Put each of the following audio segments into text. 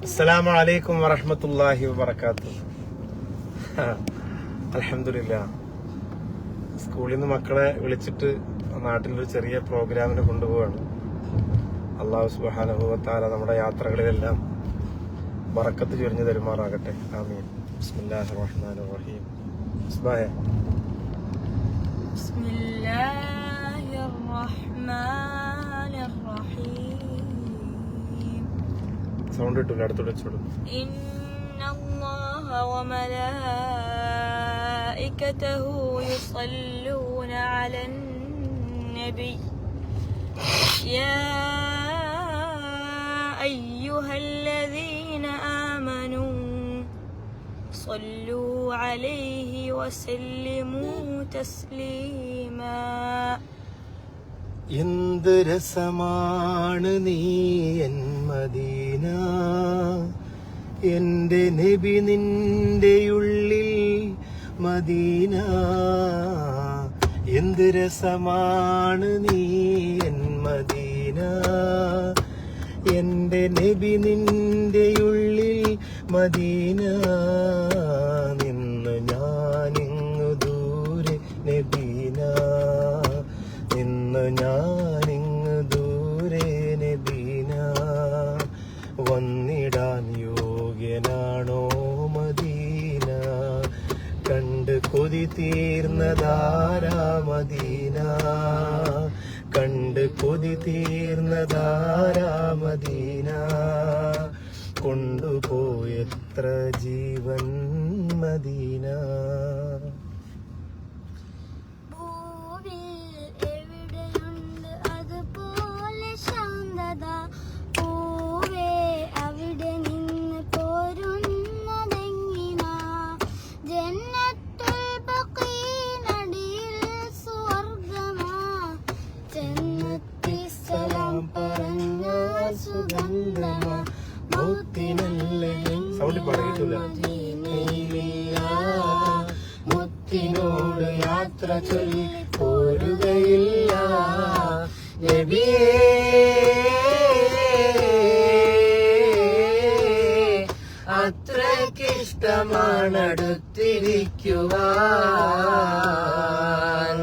അസ്സലാമു അലൈക്കും വറഹ്മത്തുള്ളാഹി വബറകാതുഹു. അൽഹംദുലില്ലാഹ്, സ്കൂളിൽ നിന്ന് മക്കളെ വിളിച്ചിട്ട് നാട്ടിലൊരു ചെറിയ പ്രോഗ്രാമിന് കൊണ്ടുപോവാണ്. അല്ലാഹു സുബ്ഹാനഹു വ തആല നമ്മുടെ യാത്രകളിലെല്ലാം ബറക്കത്ത് ചൊരിഞ്ഞു തരുമാറാകട്ടെ. ആമീൻ. ബിസ്മില്ലാഹിർ റഹ്മാനിർ റഹീം. ബിസ്മില്ലാഹിർ റഹ്മാനിർ റഹീം. സൗണ്ട് കിട്ടൂല, അടുത്തോട്ട് വെച്ചോളൂ. ഇന്നല്ലാഹ വ മലായികതഹു യുസല്ലൂന അലൻ നബി യാ അയ്യുഹല്ലദീന ആമനൂ സ്വല്ലൂ അലൈഹി വസല്ലിമൂ തസ്ലീമാ. എന്ത് രസമാണ് നീ എൻ മദീന, എന്റെ നബി നിന്റെ ഉള്ളിൽ മദീന. എന്ത് രസമാണ് നീ എൻ മദീന, എന്റെ നബി നിന്റെ ഉള്ളിൽ മദീന. നിന്ന് ഞാനിങ്ങു ദൂരെ നബീന, നിന്ന് ഞാനിങ്ങ് ദൂരെ നബീന. വന്നിടാൻ യോഗ്യനാണോ മദീന, കണ്ട് കൊതി തീർന്നതാരാ മദീന, കണ്ട് കൊതി തീർന്നതാരാ മദീന. കൊണ്ടുപോയെത്ര ജീവൻ മദീന. സൗണ്ട് പറയിട്ടില്ല. മുത്തിനോട് യാത്ര ചൊല്ലി പോരുകയില്ല നബിയേ. അത്രക്കിഷ്ടമാണ് അടുത്തിരിക്കുവാൻ.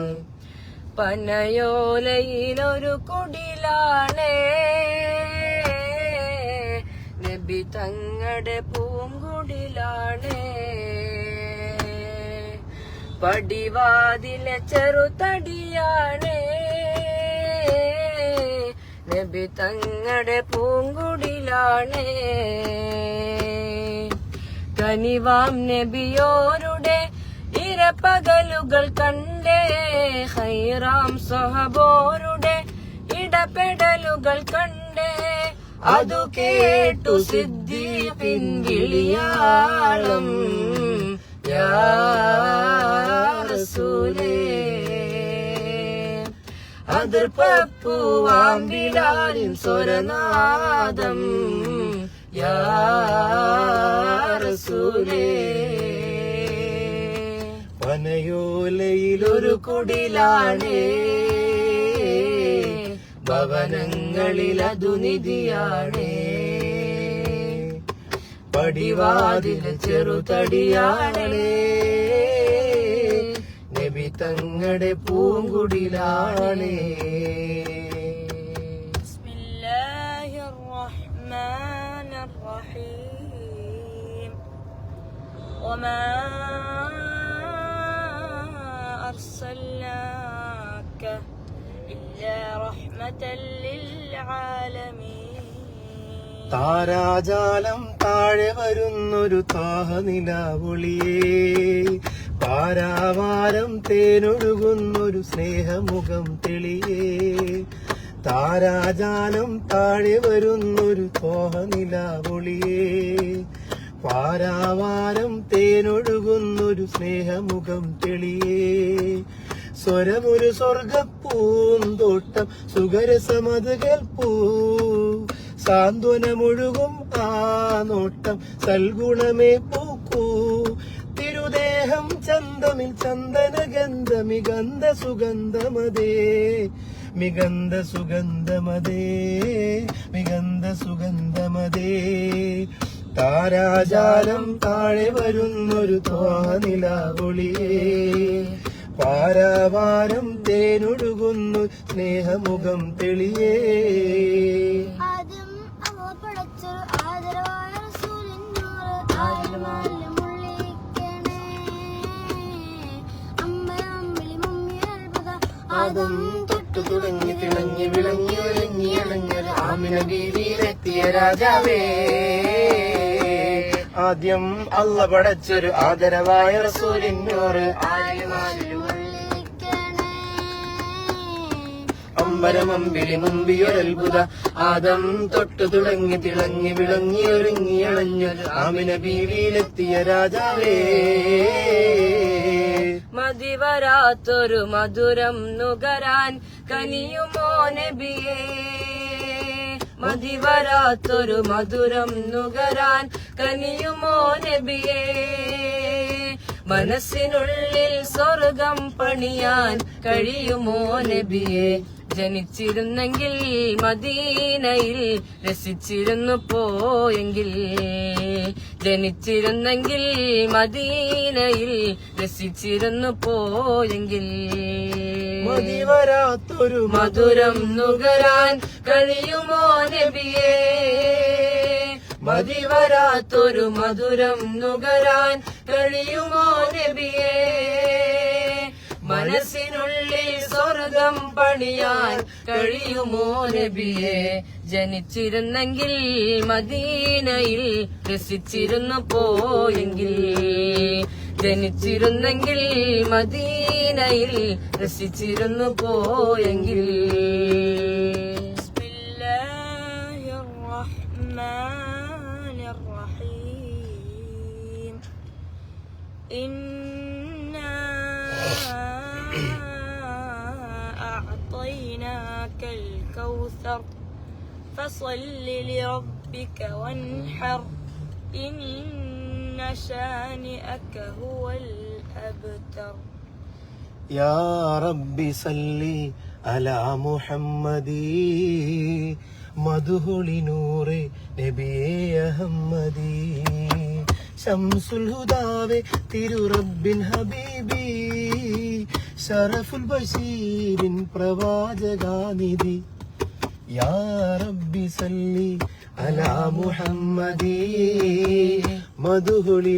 പനയോലയിലൊരു കുടിലാണേ നബി തങ്ങളുടെ പൂങ്കുടിലാണേ. പടിവാതിലെ ചെറുതടിയാണേ നബി തങ്ങളുടെ പൂങ്കുടിലാണേ. കനിവാം നബിയോരുടെ ഇരപ്പകലുകൾ കണ്ടേ, ഖൈറാം സ്വഹബോരുടെ ഇടപെടലുകൾ കണ്ടേ. അതു കേട്ടു സിദ്ദീഖിൻ വിളിയാളം യാ റസൂലേ. അതിർപ്പൂവാം ബിലാലിൻ സ്വരനാദം യാ റസൂലേ. പനയോലയിലൊരു കുടിലാണേ, ഭവനങ്ങളിലതു നിധിയാണേ. പടിവാതിൽ ചെറുതടിയാണേ നബി തങ്ങളുടെ പൂങ്കുടിലാണേ. ബിസ്മില്ലാഹിർ റഹ്മാനിർ റഹീം. വമാ അർസൽനാക ഇല്ലാ റഹ്മതൻ ലിൽ ആലമീൻ. താരാജാലം താഴെ വരുന്നൊരു താഹനിലാവൊളിയേ, പാരാവാരം തേനൊഴുകുന്നൊരു സ്നേഹമുഖം തെളിയേ. താരാജാലം താഴെ വരുന്നൊരു താഹനിലാവൊളിയേ, പാരാവാരം തേനൊഴുകുന്നൊരു സ്നേഹമുഖം തെളിയേ. സ്വരമൊരു സ്വർഗപ്പൂന്തോട്ടം സുഖരസമത് കേൾപ്പൂ, സാന്ത്വനമൊഴുകും ആ നോട്ടം സൽഗുണമേ പൂക്കൂ. തിരുദേഹം ചന്തമിൽ ചന്ദനഗന്ധ മികന്ത സുഗന്ധമതേ, മികന്ത സുഗന്ധമതേ, മികന്ത സുഗന്ധമതേ. താരാജാലം താഴെ വരുന്നൊരു ത്വാനിലാവൊളിയേ പാരാവാരം തേനൊഴുകുന്നു സ്നേഹമുഖം തെളിയേ ആദ്യം അവ പടച്ചൊരു ആദരവായ റസൂലിനോട് ആയിരമാലിമുള്ളിക്കണേ അമ്പലമ്പിളി മുമ്മിൽ അത്ഭുത ആദം തൊട്ടു തുടങ്ങി തിളങ്ങി വിളങ്ങി ഒരുങ്ങി അണഞ്ഞൊരു ആമിന ബീവിയിലെത്തിയ രാജാവേ ആദ്യം അല്ല പടച്ചൊരു ആദരവായ റസൂലിനോട് അമ്പരമമ്പിളി മുമ്പിയൊരത്ഭുത ആദം തൊട്ടു തുടങ്ങി തിളങ്ങി വിളങ്ങി ഒരുങ്ങി അണഞ്ഞൊരു ആമിന ബീവിയിലെത്തിയ രാജാവേ മതിവരാത്തൊരു മധുരം നുകരാൻ കനിയുമോ നബിയേ മതിവരാത്തൊരു മധുരം നുകരാൻ കനിയുമോ നബിയേ മനസ്സിനുള്ളിൽ സ്വർഗം പണിയാൻ കഴിയുമോ നബിയേ ജനിച്ചിരുന്നെങ്കിൽ മദീനയിൽ രസിച്ചിരുന്നു പോയെങ്കിൽ ജനിച്ചിരുന്നെങ്കിൽ മദീനയിൽ രസിച്ചിരുന്നു പോയെങ്കിൽ മതിവരാത്തൊരു മധുരം നുകരാൻ കഴിയുമോ നബിയേ മതിവരാത്തൊരു മധുരം നുകരാൻ കഴിയുമോ നബിയേ മനസ്സിനുള്ളിൽ സ്വർഗം പണിയാൻ കഴിയുമോ നബിയേ ജനിച്ചിരുന്നെങ്കിൽ മദീനയിൽ രസിച്ചിരുന്നു പോയെങ്കിൽ ജനിച്ചിരുന്നെങ്കിൽ മദീനയിൽ രസിച്ചിരുന്നു പോയെങ്കിൽ أعطيناك الكوثر فصل لربك وانحر إن شانئك هو الأبتر يا رب صلي على محمد മധുഹുളി നബിയേ അഹമ്മദി ശംസുൽ ഹുദാവേ തിരുറബ്ബിൻ ഹബീബി ശറഫുൽ ബശീരിൻ പ്രവാചകാനിധി യാ റബ്ബി സല്ലി അലാ മുഹമ്മദി മധുഹുളി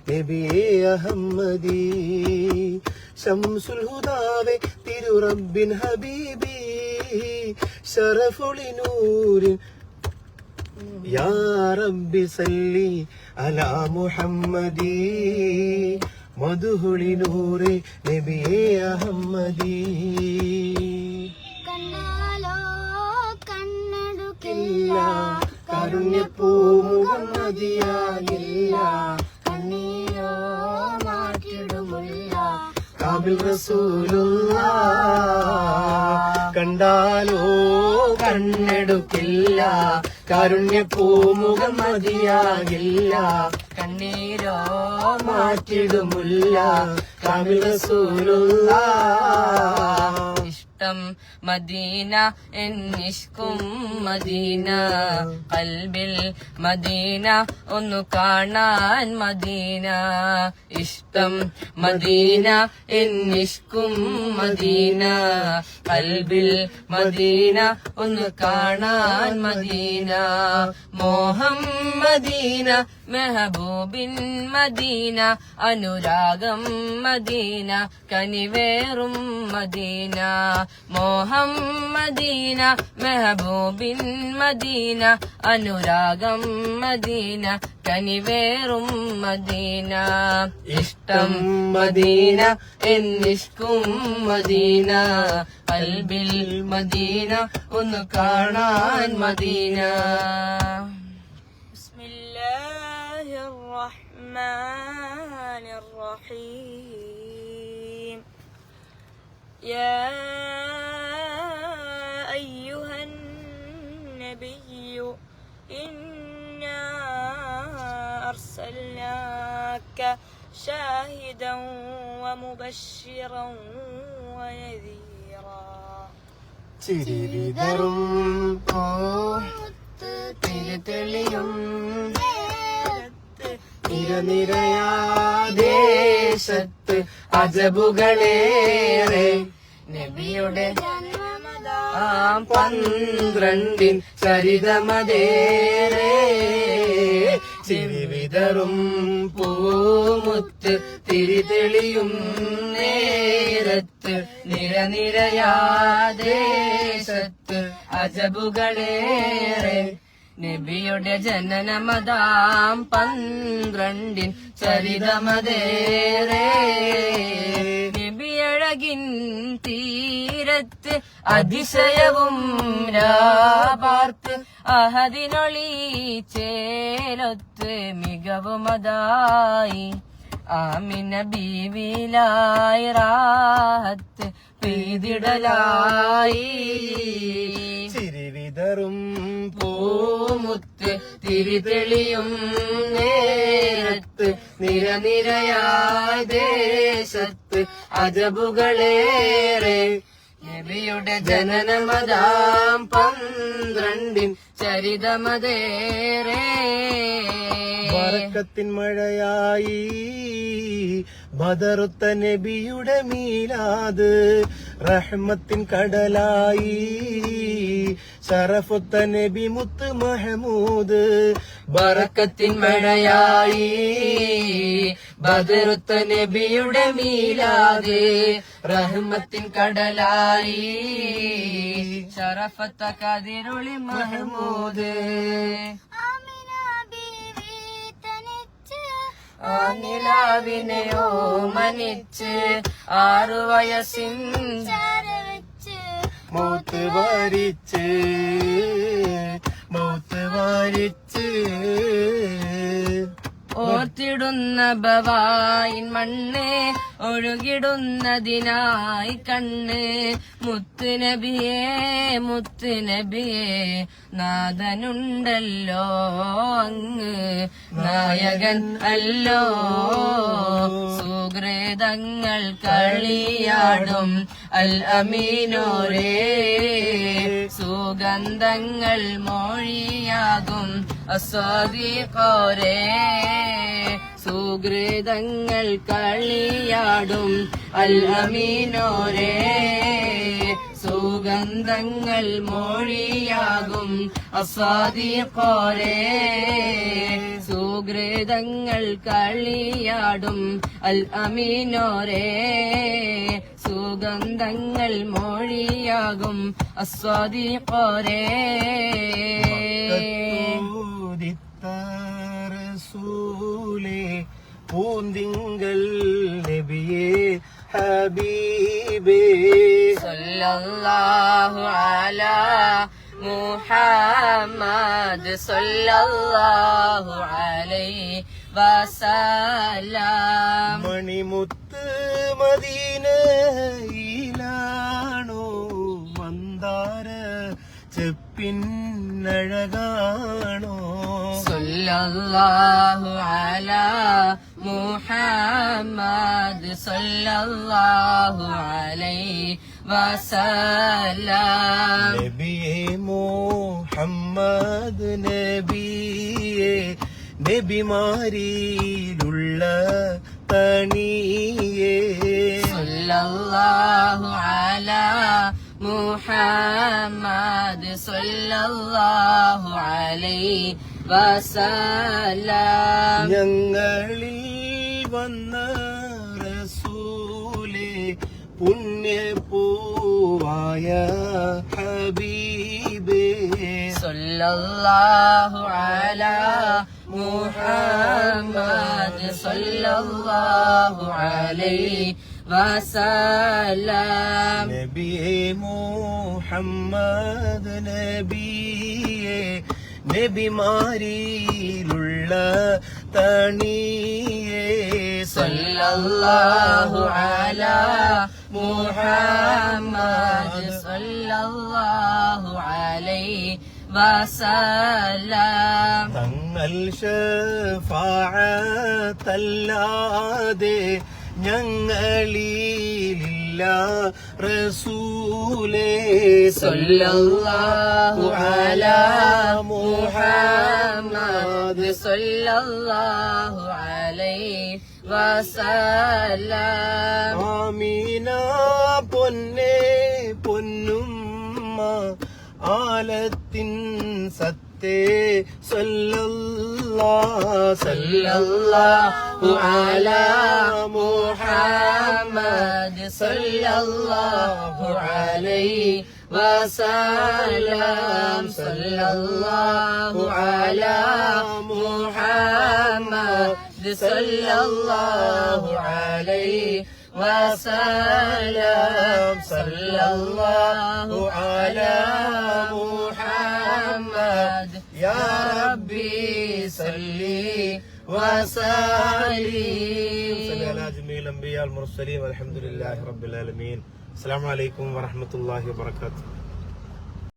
നബിയേ അഹമ്മദി ശംസുൽ ഹുദാവേ തിരുറബ്ബിൻ ഹബീബി ശറഫുൽ നൂരിൻ യാ റബ്ബി സല്ലി അലാ മുഹമ്മദി മധുഹുളി നബിയേ അഹമ്മദി കണ്ണാലോ കണ്ണെടുക്കില്ല കാരുണ്യപ്പൂ മുഹമ്മദിയാകില്ല കണ്ണീരോ മാറ്റിടുമില്ല കാബിൽ റസൂലുള്ളാഹ് കണ്ടാലോ കണ്ണെടുക്കില്ല കാരുണ്യപ്പൂ മുഹമ്മദിയാകില്ല കണ്ണീരോ മാറ്റിടുമില്ല കാബിൽ റസൂലുള്ളാഹ് ഇഷ്ടം മദീന എന്നിഷ്കും മദീന കൽബിൽ മദീന ഒന്നു കാണാൻ മദീന ഇഷ്ടം മദീന എന്നിഷ്കും മദീന കൽബിൽ മദീന ഒന്ന് കാണാൻ മദീന മോഹം മദീന മെഹബൂബിൻ മദീന അനുരാഗം മദീന കനിവേറും മദീന മോഹം മദീന മെഹബൂബിൻ മദീന അനുരാഗം മദീന കനിവേറും മദീന ഇഷ്ടം മദീന എന്നിഷ്കും മദീന കൽബിൽ മദീന ഒന്ന് കാണാൻ മദീന ബിസ്മില്ലാഹിർ റഹ്മാനിർ റഹീം യാ അയ്യുഹൻ നബിയ്യു ഇന്നാ അർസൽനാക ഷാഹിദൻ വമുബശ്ശിറൻ വനദീറാ ചിരിവിതറും തിരിതെളിയും നിരനിരയാദേശത്ത് അജബുകളേറെ നബിയുടെ 12 ചരിതമതേറെ ചിരിവിതറും പൂമുത്ത് തിരിതെളിയും നേരത്ത് നിരനിരയാദേശത്ത് അജബുകളേറെ നബിയുടെ ജനനമതാം 12 ചരിതമതേറെ നബിയഴകിൻ തീരത്ത് അതിശയവും രാപാർത്ത് അഹദിനൊളി ചേലൊത്ത് മികവുമതായി ആമിന ബീവിലായി റാഹത്ത് പെയ്തിടലായി ചിരിവിതറും പൂമുത്ത് തിരിതെളിയും നേരത്ത് നിരനിരയായ ദേശത്ത് അജബുകളേറെ നബിയുടെ ജനനമതാം 12 ചരിതമതേറെ ബറക്കത്തിൻ മഴയായി ബദറുത്ത നബിയുടെ മീലാദ് റഹ്മത്തിൻ കടലായി ശറഫുത്ത നബി മുത്ത് മഹമൂദ് ബറക്കത്തിൻ മഴയായി ബദറുത്ത നബിയുടെ മീലാദ് റഹ്മത്തിൻ കടലായി ശറഫത്ത കതിരുളി മഹമൂദ് ആ നിലാവിനെയോ മനിച്ച് 6 വയസ്സിൻ മൗത്ത് വാരിച്ച് ഓർത്തിടുന്ന ബവായിൻ മണ്ണ് ഒഴുകിടുന്നതിനായി കണ്ണ് മുത്ത് നബിയേ നാഥനുണ്ടല്ലോ അങ്ങ് നായകൻ അല്ലോ സുഹൃതങ്ങൾ കളിയാടും അൽ അമീനോരേ സുഗന്ധങ്ങൾ മൊഴിയാകും അസ്വാദിഖോരേ സുഹൃതങ്ങൾ കളിയാടും അൽ അമീനോരേ സുഗന്ധങ്ങൾ മൊഴിയാകും അസ്വാദിഖോരേ സുഹൃതങ്ങൾ കളിയാടും അൽ അമീനോരേ സുഗന്ധങ്ങൾ മൊഴിയാകും അസ്വാദിഖോരേ റസൂലേ പൂന്തിങ്കൾ നബിയേ ഹബീബേ സല്ലല്ലാഹു അലാ മുഹമ്മദ് സല്ലല്ലാഹു അലൈഹി വസല്ലം മണിമുത്ത് മദീനയിലാണോ മന്ദാര ചെപ്പിന്നഴകാണോ സല്ലല്ലാഹു അലാ മുഹമ്മദ് സല്ലല്ലാഹു അലൈഹി വസല്ലം നബിയേ മുഹമ്മദ് നബിയേ നബിമാരിലുള്ള തണിയേ സല്ലല്ലാഹു അലാ മുഹമ്മദ് സല്ലല്ലാഹു അലൈഹി വസല്ലം ഞങ്ങളിൽ വന്ന റസൂലേ പുണ്യപൂവായ ഹബീബേ സല്ലല്ലാഹു അലാ മുഹമ്മദ് സല്ലല്ലാഹു അലൈഹി വസല്ലം നബിയേ മുഹമ്മദ് നബിയേ നബിമാരിലുള്ള തണിയേ സല്ലല്ലാഹു അലാ മുഹമ്മദ് സല്ലല്ലാഹു അലൈഹി വസല്ലം തങ്ങൾ ശഫാഅത്തല്ലാതെ ഞങ്ങളിലില്ല റസൂലേ സല്ലല്ലാഹു അലാ മുഹമ്മദ് സല്ലല്ലാഹു അലൈഹി عليه وسلم ആമീന പൊന്നേ പൊന്നുമ്മ ആലത്തിൻ സത്തേ സല്ലല്ലാഹു അലാ മുഹമ്മദ് സല്ലല്ലാഹു അലൈഹി വസല്ലം സല്ലല്ലാഹു അലാ മുഹമ്മദ് സല്ലല്ലാഹു അലൈഹി വസല്ലം സല്ലല്ലാഹു അലാ മുഹമ്മദ് യാ റബ്ബി സല്ലി വസല്ലിം അലാ ജമീൽ അംബിയാൽ മുർസലീൻ വൽഹംദുലില്ലാഹി റബ്ബിൽ ആലമീൻ. അസ്സലാമു അലൈക്കും വറഹ്മത്തുള്ളാഹി വബറകാതുഹു.